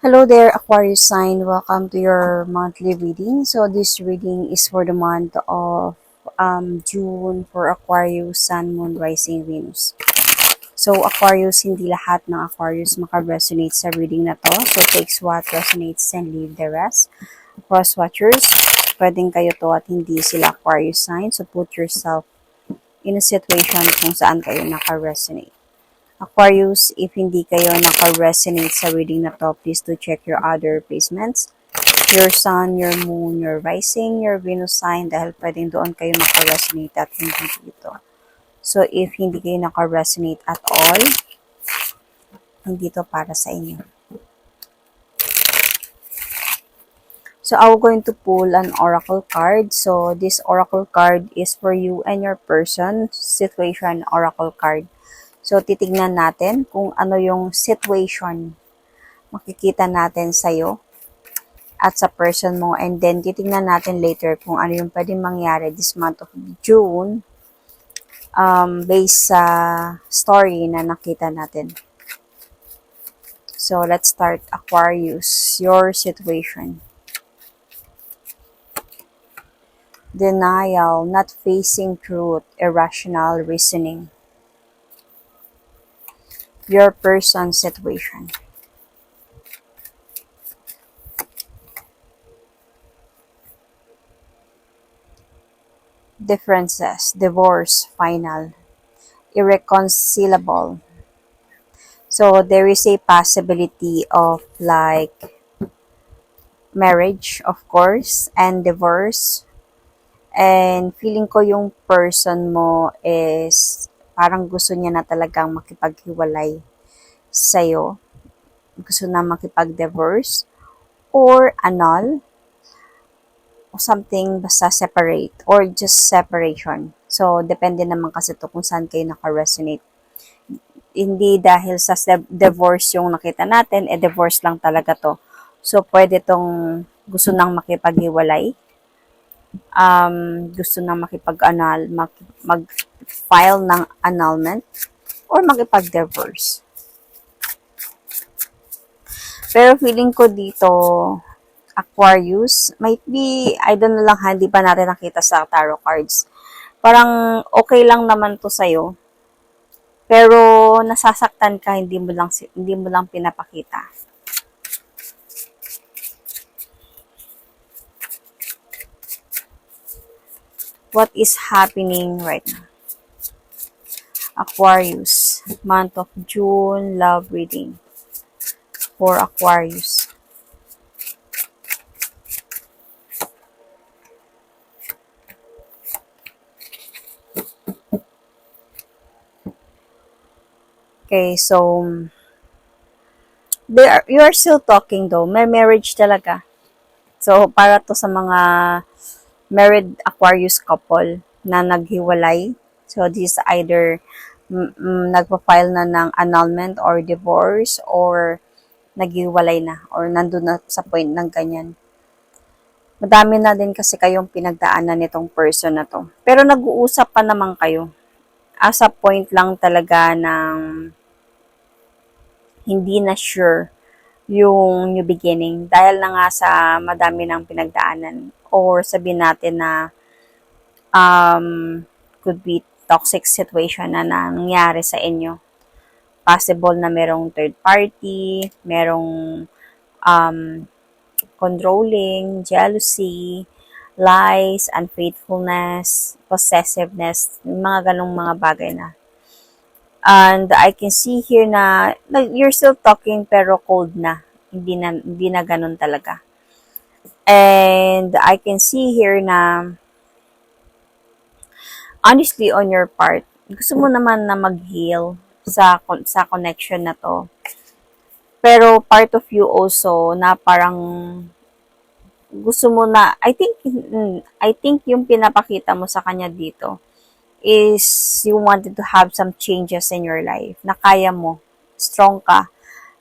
Hello there, Aquarius sign. Welcome to your monthly reading. So this reading is for the month of June for Aquarius, Sun, Moon, Rising, Venus. So Aquarius, hindi lahat ng Aquarius maka-resonate sa reading na to. So takes what resonates and leave the rest. Cross watchers, pwedeng kayo to at hindi sila Aquarius sign. So put yourself in a situation kung saan kayo naka-resonate. Aquarius, if hindi kayo naka-resonate sa reading na to, please do check your other placements. Your Sun, your Moon, your Rising, your Venus sign, dahil pwedeng doon kayo maka-resonate at hindi dito. So, if hindi kayo naka-resonate at all, hindi to para sa inyo. So, I'm going to pull an oracle card. So, this oracle card is for you and your person, situation oracle card. So, titignan natin kung ano yung situation makikita natin sa'yo at sa person mo. And then, titignan natin later kung ano yung pwedeng mangyari this month of June based sa story na nakita natin. So, let's start. Aquarius, your situation. Denial, not facing truth, irrational reasoning. Your person's situation. Differences, divorce, final, irreconcilable. So there is a possibility of like marriage, of course, and divorce. And feeling ko yung person mo is parang gusto niya na talagang makipaghiwalay sa'yo. Gusto na makipag-divorce or annul o something basta separate or just separation. So, depende naman kasi to kung saan kayo naka-resonate. Hindi dahil sa divorce yung nakita natin, divorce lang talaga to. So, pwede tong gusto nang makipaghiwalay, gusto nang makipag-annul, mag-file ng annulment, or makipag-divorce. Pero feeling ko dito, Aquarius, might be, I don't know lang, hindi pa natin nakita sa tarot cards. Parang okay lang naman to sa'yo. Pero nasasaktan ka, hindi mo lang pinapakita. What is happening right now? Aquarius, month of June, love reading for Aquarius. Okay, so you are still talking though. May marriage talaga. So, para to sa mga married Aquarius couple na naghiwalay. So, this is either nagpa-file na ng annulment or divorce or naghiwalay na or nandun na sa point ng ganyan. Madami na din kasi kayong pinagdaanan nitong person na to. Pero nag-uusap pa naman kayo. As a point lang talaga ng hindi na sure yung new beginning dahil na nga sa madami ng pinagdaanan or sabihin natin na could be toxic situation na nangyari sa inyo. Possible na merong third party, merong controlling, jealousy, lies, unfaithfulness, possessiveness, mga ganong mga bagay na. And I can see here na you're still talking pero cold na. Hindi na ganun talaga. And I can see here na honestly on your part, gusto mo naman na mag-heal sa connection na to. Pero part of you also na parang gusto mo na, I think yung pinapakita mo sa kanya dito is you wanted to have some changes in your life. Na kaya mo, strong ka,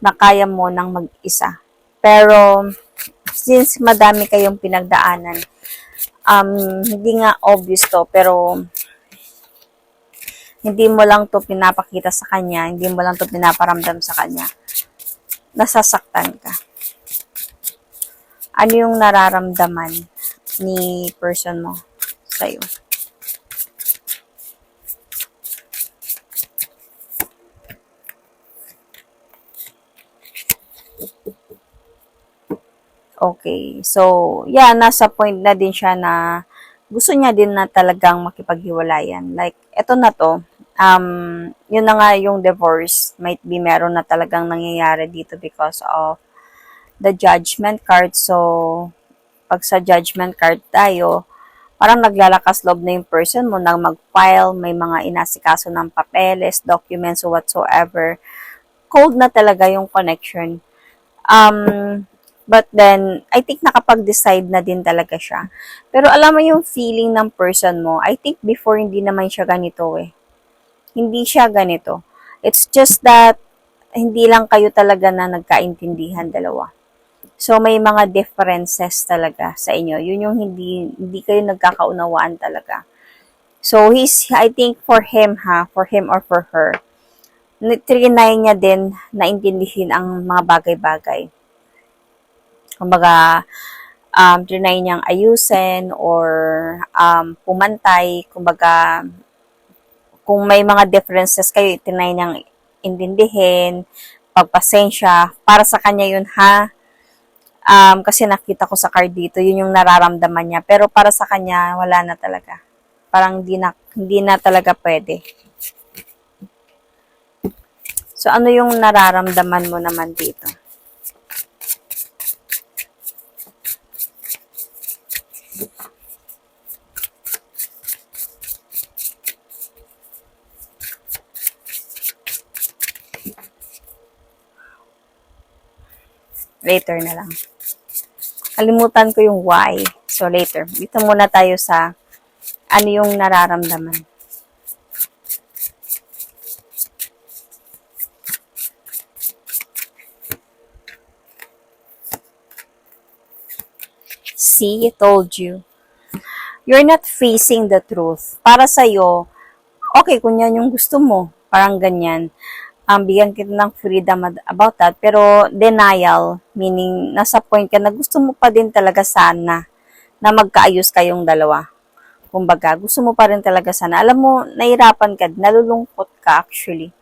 na kaya mo nang mag-isa. Pero, since madami kayong pinagdaanan, hindi nga obvious to, pero hindi mo lang to pinapakita sa kanya, hindi mo lang to pinaparamdam sa kanya, nasasaktan ka. Ano yung nararamdaman ni person mo sa'yo? Okay. So, yeah, nasa point na din siya na gusto niya din na talagang makipaghiwalayan. Like, eto na to, yun na nga yung divorce. Might be meron na talagang nangyayari dito because of the judgment card. So, pag sa judgment card tayo, parang naglalakas loob na yung person mo nang mag-file, may mga inasikaso ng papeles, documents, whatsoever. Cold na talaga yung connection. But then, I think nakapag-decide na din talaga siya. Pero alam mo yung feeling ng person mo, I think before hindi naman siya ganito eh. Hindi siya ganito. It's just that, hindi lang kayo talaga na nagkaintindihan dalawa. So, may mga differences talaga sa inyo. Yun yung hindi kayo nagkakaunawaan talaga. So, I think for him or for her, trinay niya din na intindihin ang mga bagay-bagay. Kumbaga, trinay niyang ayusin or pumantay. Kumbaga, kung may mga differences kayo, trinay niyang intindihin, pagpasensya. Para sa kanya yun, ha? Kasi nakita ko sa card dito, yun yung nararamdaman niya. Pero para sa kanya, wala na talaga. Parang hindi na talaga pwede. So, ano yung nararamdaman mo naman dito? Later na lang. Kalimutan ko yung why. So, later. Dito muna tayo sa ano yung nararamdaman. See, I told you. You're not facing the truth. Para sa'yo, okay, kung yan yung gusto mo, parang ganyan. Bigyan kita ng freedom about that, pero denial, meaning nasa point ka na gusto mo pa din talaga sana na magkaayos kayong dalawa. Kumbaga, gusto mo pa rin talaga sana. Alam mo, nahirapan ka, nalulungkot ka actually.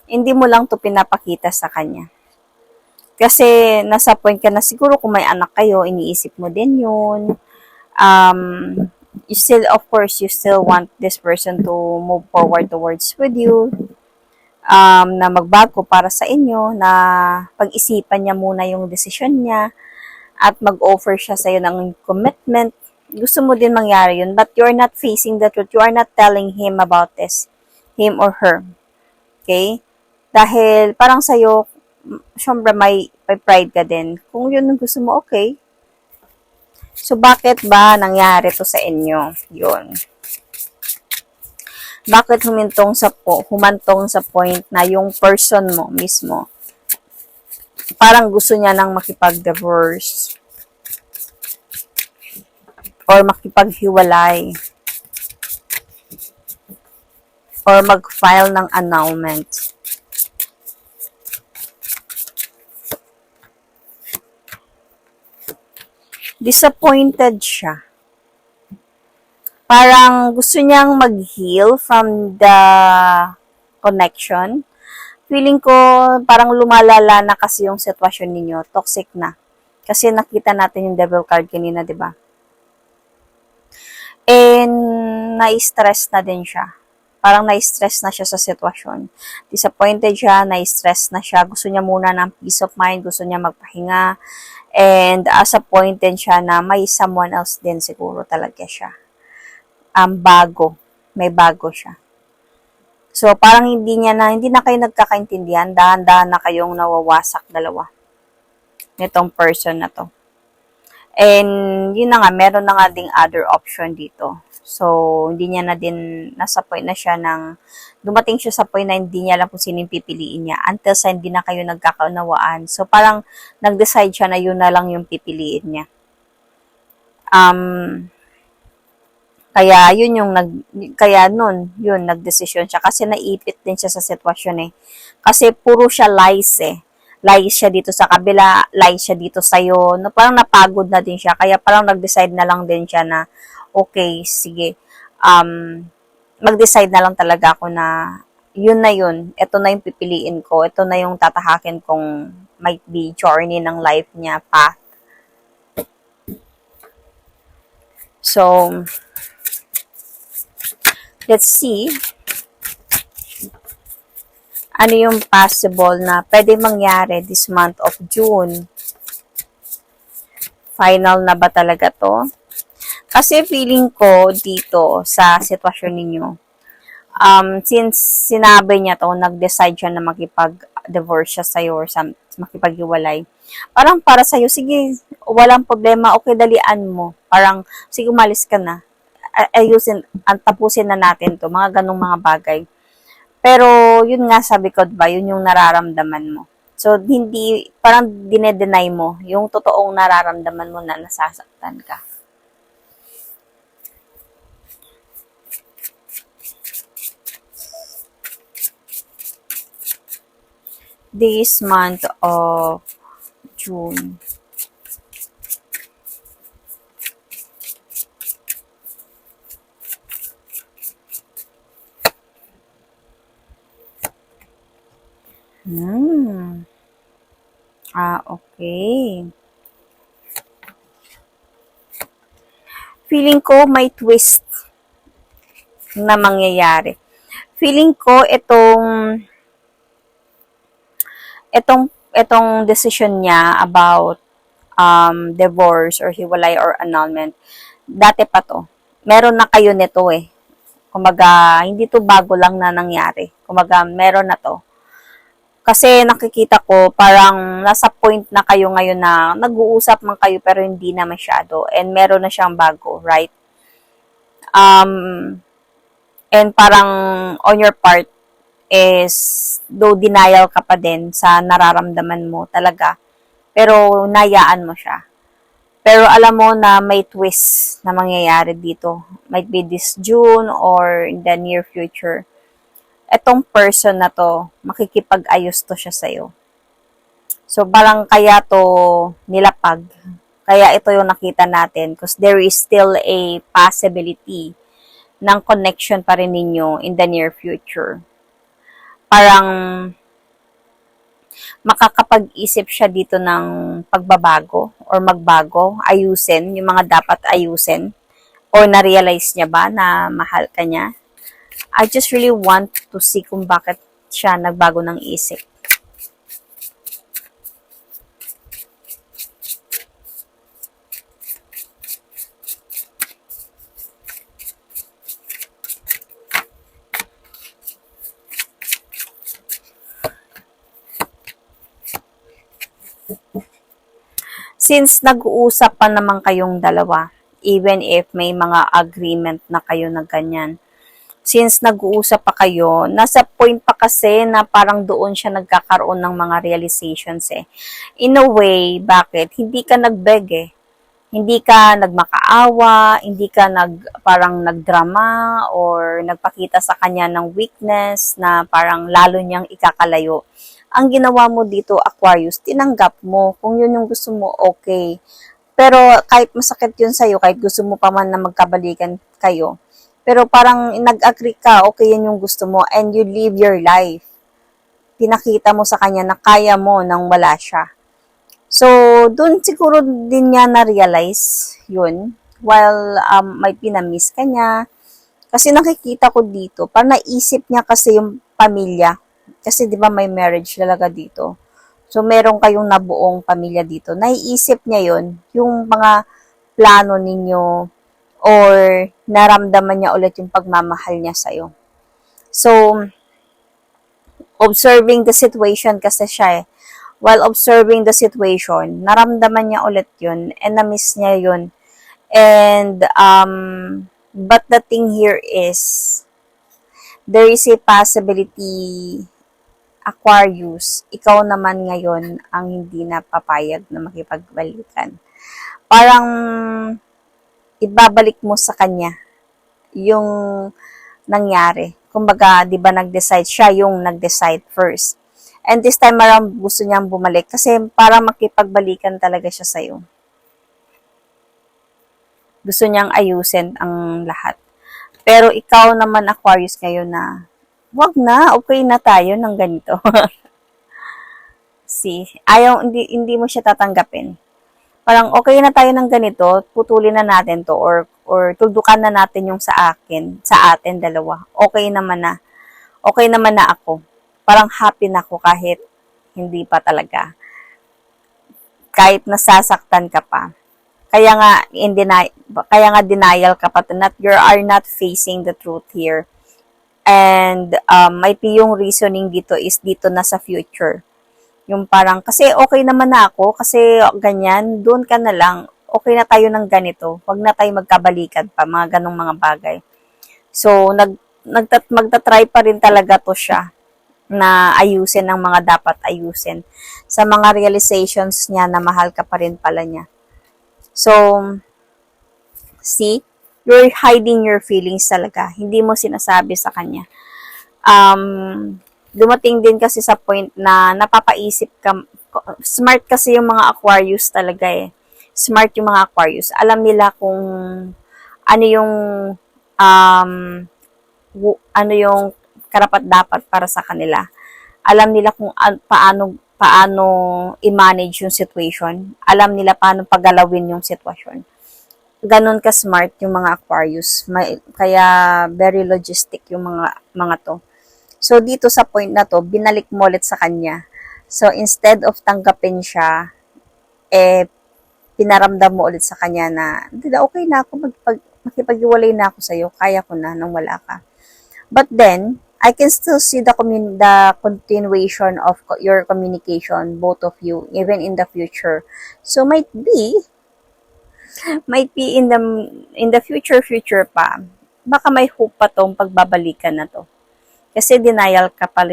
Hindi mo lang to pinapakita sa kanya. Kasi nasa point ka na siguro kung may anak kayo, iniisip mo din yun. You still, of course, you still want this person to move forward towards with you, na magbago para sa inyo, na pag-isipan niya muna yung desisyon niya, at mag-offer siya sa'yo ng commitment. Gusto mo din mangyari yun, but you're not facing the truth. You are not telling him about this, him or her. Okay? Dahil parang sa'yo, syempre may pride ka din. Kung yun ang gusto mo, okay. So, bakit ba nangyari to sa inyo? Yun. Bakit humantong sa point na yung person mo mismo, parang gusto niya nang makipag-divorce or makipaghiwalay or mag-file ng annulment. Disappointed siya. Parang gusto niyang mag-heal from the connection. Feeling ko parang lumalala na kasi yung sitwasyon ninyo. Toxic na. Kasi nakita natin yung devil card kanina, di ba? And na-stress na din siya. Parang na-stress na siya sa sitwasyon. Disappointed siya, na-stress na siya. Gusto niya muna ng peace of mind. Gusto niya magpahinga. And as a point din siya na may someone else din siguro talaga siya. Bago. May bago siya. So, parang hindi na kayo nagkakaintindihan. Dahan-dahan na kayong nawawasak dalawa. Nitong person na to. And, yun na nga, meron na nga ding other option dito. So, hindi niya na din, nasa point na siya dumating siya sa point na hindi niya alam kung sino yung pipiliin niya until sa hindi na kayo nagkakaunawaan. So, parang nag-decide siya na yun na lang yung pipiliin niya. Kaya nagdesisyon siya kasi naipit din siya sa sitwasyon eh. Kasi puro siya lies eh. lies siya dito sa kabila, lies siya dito sa'yo. No, parang napagod na din siya. Kaya parang nag-decide na lang din siya na, okay, sige, mag-decide na lang talaga ako na yun na yun. Ito na yung pipiliin ko. Ito na yung tatahakin kong might be journey ng life niya, path. So, let's see ano yung possible na pwede mangyari this month of June. Final na ba talaga to? Kasi feeling ko dito sa sitwasyon ninyo, since sinabi niya to, nag-decide siya na makipag-divorce siya sa'yo or makipag-iwalay. Parang para sa'yo, sige, walang problema, okay, dalian mo. Parang, sige, umalis ka na. Ayusin, tapusin na natin to, mga ganong mga bagay. Pero, yun nga sabi ko, ba, yun yung nararamdaman mo. So, hindi, parang dinedenay mo yung totoong nararamdaman mo na nasasaktan ka. This month of June. Okay. Feeling ko may twist na mangyayari. Feeling ko itong decision niya about divorce or hiwalay or annulment, dati pa to. Meron na kayo nito eh. Kumbaga, hindi to bago lang na nangyari. Kumbaga, meron na to. Kasi nakikita ko, parang nasa point na kayo ngayon na nag-uusap man kayo pero hindi na masyado. And meron na siyang bago, right? And parang on your part is, though denial ka pa din sa nararamdaman mo talaga, pero nayaan mo siya. Pero alam mo na may twist na mangyayari dito. Might be this June or in the near future. Etong person na to, makikipag-ayos to siya sa'yo. So, parang kaya to nilapag. Kaya ito yung nakita natin because there is still a possibility ng connection pa rin ninyo in the near future. Parang makakapag-isip siya dito ng pagbabago or magbago, ayusin yung mga dapat ayusin or na-realize niya ba na mahal ka niya. I just really want to see kung bakit siya nagbago ng isip. Since nag-uusap pa naman kayong dalawa, even if may mga agreement na kayo na ganyan, since nag-uusap pa kayo, nasa point pa kasi na parang doon siya nagkakaroon ng mga realizations eh. In a way, bakit? Hindi ka nagbeg eh. Hindi ka nagmakaawa, hindi ka parang nagdrama or nagpakita sa kanya ng weakness na parang lalo niyang ikakalayo. Ang ginawa mo dito, Aquarius, tinanggap mo. Kung yun yung gusto mo, okay. Pero kahit masakit yun sa'yo, kahit gusto mo pa man na magkabalikan kayo, pero parang nag-agree ka, okay yan yung gusto mo, and you live your life. Pinakita mo sa kanya na kaya mo nang wala siya. So, dun siguro din niya na-realize yun, while may pinamiss ka niya. Kasi nakikita ko dito, parang naisip niya kasi yung pamilya. Kasi di ba may marriage talaga dito. So, meron kayong nabuong pamilya dito. Naiisip niya yun, yung mga plano ninyo, or naramdaman niya ulit yung pagmamahal niya sa'yo. So, observing the situation kasi siya eh. While observing the situation, naramdaman niya ulit yun and na-miss niya yun. And, but the thing here is, there is a possibility, Aquarius, ikaw naman ngayon ang hindi na papayag na makipagbalikan. Parang, ibabalik mo sa kanya yung nangyari. Kumbaga, di ba nag-decide, siya yung nag-decide first. And this time around, gusto niyang bumalik kasi para makipagbalikan talaga siya sa'yo. Gusto niyang ayusin ang lahat. Pero ikaw naman, Aquarius, ngayon na, wag na, okay na tayo ng ganito. See, hindi mo siya tatanggapin. Parang okay na tayo ng ganito, putulin na natin to or tuldukan na natin yung sa atin dalawa. Okay naman na. Okay naman na ako. Parang happy na ako kahit hindi pa talaga. Kahit nasasaktan ka pa. Kaya nga denial ka pa you are not facing the truth here. And might be yung reasoning dito is dito na sa future. Yung parang, kasi okay naman na ako, kasi ganyan, doon ka na lang, okay na tayo ng ganito, wag na tayo magkabalikan pa, mga ganong mga bagay. So, magta-try pa rin talaga to siya, na ayusin ang mga dapat ayusin. Sa mga realizations niya na mahal ka pa rin pala niya. So, see, you're hiding your feelings talaga, hindi mo sinasabi sa kanya. Dumating din kasi sa point na napapaisip ka, smart kasi yung mga Aquarius talaga eh. Smart yung mga Aquarius. Alam nila kung ano yung ano yung karapat-dapat para sa kanila. Alam nila kung paano i-manage yung situation. Alam nila paano pagalawin yung sitwasyon. Ganon ka-smart yung mga Aquarius. Kaya very logistic yung mga to. So, dito sa point na to, binalik mo ulit sa kanya. So, instead of tanggapin siya, pinaramdam mo ulit sa kanya na, okay na ako, makipag-iwalay na ako sa'yo, kaya ko na nang wala ka. But then, I can still see the continuation of your communication, both of you, even in the future. So, might be in the future pa, baka may hope pa tong pagbabalikan na to. Kasi denial ka pa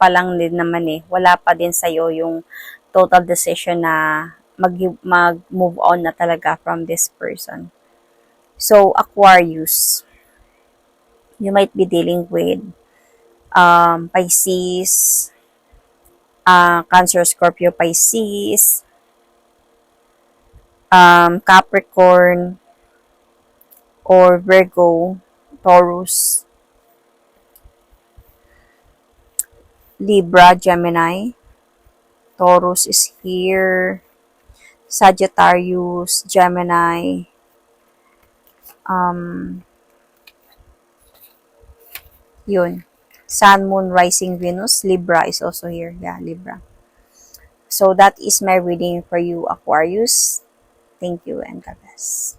lang din naman eh. Wala pa din sa'yo yung total decision na mag-move on na talaga from this person. So, Aquarius, you might be dealing with Pisces, Cancer, Scorpio, Pisces, Capricorn, or Virgo, Taurus, Libra, Gemini, Taurus is here, Sagittarius, Gemini, yun, Sun, Moon, Rising, Venus, Libra is also here, yeah, Libra. So that is my reading for you, Aquarius. Thank you and God bless.